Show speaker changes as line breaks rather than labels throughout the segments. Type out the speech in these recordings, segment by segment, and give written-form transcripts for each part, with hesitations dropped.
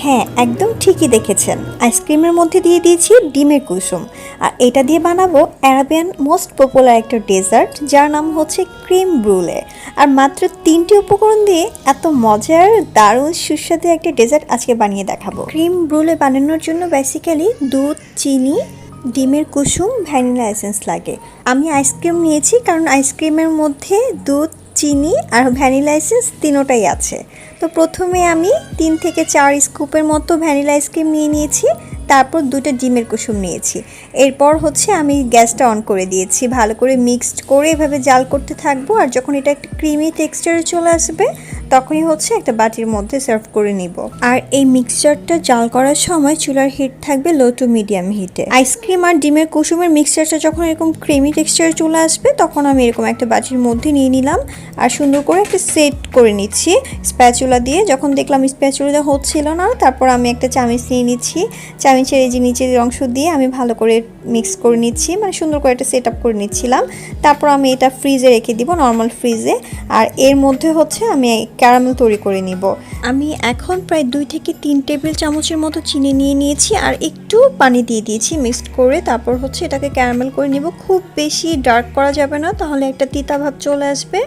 হ্যাঁ, একদম ঠিকই দেখেছেন। আইসক্রিমের মধ্যে দিয়ে দিয়েছি ডিমের কুসুম। আর এটা দিয়ে বানাবো অ্যারাবিয়ান মোস্ট পপুলার একটা ডেজার্ট, যার নাম হচ্ছে ক্রিম ব্রুলে। আর মাত্র 3টি উপকরণ দিয়ে এত মজার, দারুণ সুস্বাদু একটা ডেজার্ট আজকে বানিয়ে দেখাবো। ক্রিম ব্রুলে বানানোর জন্য বেসিক্যালি দুধ, চিনি, ডিমের কুসুম, ভ্যানিলা এসেন্স লাগে। আমি আইসক্রিম নিয়েছি কারণ আইসক্রিমের মধ্যে দুধ, চিনি আর ভ্যানিলা এসেন্স তিনোটাই আছে। তো প্রথমে আমি 3 থেকে 4 স্কুপের মতো ভ্যানিলা আইসক্রিম নিয়ে নিয়েছি, তারপর 2টা ডিমের কুসুম নিয়েছি। এরপর হচ্ছে আমি গ্যাসটা অন করে দিয়েছি, ভালো করে মিক্সড করে এভাবে জাল করতে থাকবো। আর যখন এটা একটা ক্রিমি টেক্সচারে চলে আসবে তখনই হচ্ছে একটা বাটির মধ্যে সার্ভ করে নিব। আর এই মিক্সচারটা জাল করার সময় চুলার হিট থাকবে লো টু মিডিয়াম হিটে। আইসক্রিম আর ডিমের কুসুমের মিক্সচারটা যখন এরকম ক্রিমি টেক্সচারে চলে আসবে তখন আমি এরকম একটা বাটির মধ্যে নিয়ে নিলাম আর সুন্দর করে একটা সেট করে নিচ্ছি স্প্যাচুলা দিয়ে। যখন দেখলাম স্প্যাচুলা হচ্ছিল না, তারপর আমি একটা চামচ নিয়ে নিচ্ছি। চামচের এই যে নিচের অংশ দিয়ে আমি ভালো করে মিক্স করে নিচ্ছি, মানে সুন্দর করে একটা সেট আপ করে নিচ্ছিলাম। তারপর আমি এটা ফ্রিজে রেখে দিব, নর্মাল ফ্রিজে। আর এর মধ্যে হচ্ছে আমি ক্যারামেল তৈরি করে নিব। আমি এখন প্রায় 2 থেকে 3 টেবিল চামচের মতো চিনি নিয়ে নিয়েছি আর একটু পানি দিয়ে দিয়েছি মিক্সড করে। তারপর হচ্ছে এটাকে ক্যারামেল করে নিব। খুব বেশি ডার্ক করা যাবে না, তাহলে একটা তিতা ভাব চলে আসবে।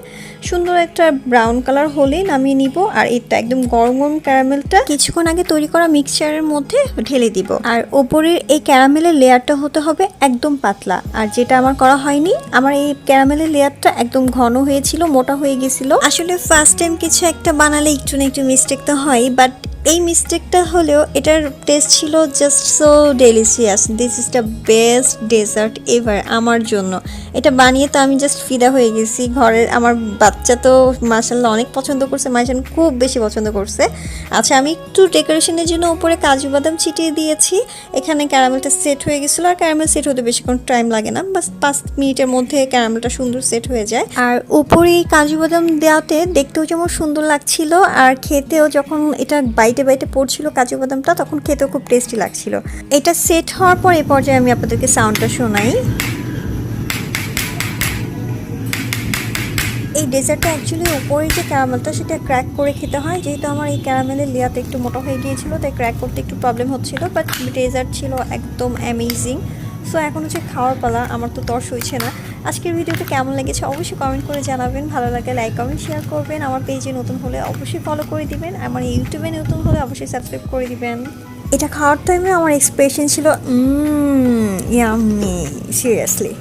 সুন্দর একটা ব্রাউন কালার হলেই নামিয়ে নিব। আর এটা একদম গরম গরম ক্যারামেলটা কিছুক্ষণ আগে তৈরি করা মিক্সচারের মধ্যে ঢেলে দিব। আর ওপরের এই ক্যারামেলের লেয়ারটা হতে হবে একদম পাতলা। আর যেটা আমার করা হয়নি, আমার এই ক্যারামেলের লেয়ারটা একদম ঘন হয়েছিল, মোটা হয়ে গেছিল। আসলে ফার্স্ট টাইম কিছু একটা বানালে একটু না একটু মিস্টেক তো হয়, বাট এই মিস্টেকটা হলেও এটার টেস্ট ছিল just so delicious. This is the best dessert ever আমার জন্য। এটা বানিয়ে তো আমি জাস্ট ফিদা হয়ে গেছি। ঘরের আমার বাচ্চা তো মাশাআল্লাহ অনেক পছন্দ করছে, মাইজান খুব বেশি পছন্দ করছে। আচ্ছা, আমি একটু ডেকোরেশনের জন্য উপরে কাজু বাদাম ছিটিয়ে দিয়েছি। এখানে ক্যারামেলটা সেট হয়ে গেছিলো। আর ক্যারামেল সেট হতে বেশিক্ষণ টাইম লাগে না, বাস 5 মিনিটের মধ্যে ক্যারামেলটা সুন্দর সেট হয়ে যায়। আর উপরে এই কাজু বাদাম দেওয়াতে দেখতেও যেমন সুন্দর লাগছিল, আর খেতেও যখন এটা বাইটে বাইটে পড়ছিল কাজু বাদামটা, তখন খেতেও খুব টেস্টি লাগছিল। এটা সেট হওয়ার পর এই পর্যায়ে আমি আপনাদেরকে সাউন্ডটা শোনাই। এই ডেজার্টটা অ্যাকচুয়ালি উপরের যে ক্যারামেলটা সেটা ক্র্যাক করে খেতে হয়। যেহেতু আমার এই ক্যারামেলের লেয়ারটা একটু মোটা হয়ে গিয়েছিল, তাই ক্র্যাক করতে একটু প্রবলেম হচ্ছিল, বাট ডেজার্ট ছিল একদম অ্যামেজিং। সো এখন হচ্ছে খাওয়ার পালা। আমার তো তর সইছে না। আজকের ভিডিওটা কেমন লেগেছে অবশ্যই কমেন্ট করে জানাবেন। ভালো লাগলে লাইক, কমেন্ট, শেয়ার করবেন। আমার পেজে নতুন হলে অবশ্যই ফলো করে দিবেন। আমার ইউটিউবে নতুন হলে অবশ্যই সাবস্ক্রাইব করে দিবেন। এটা খাওয়ার টাইমে আমার এক্সপ্রেশন ছিল ইয়াম্মি, সিরিয়াসলি।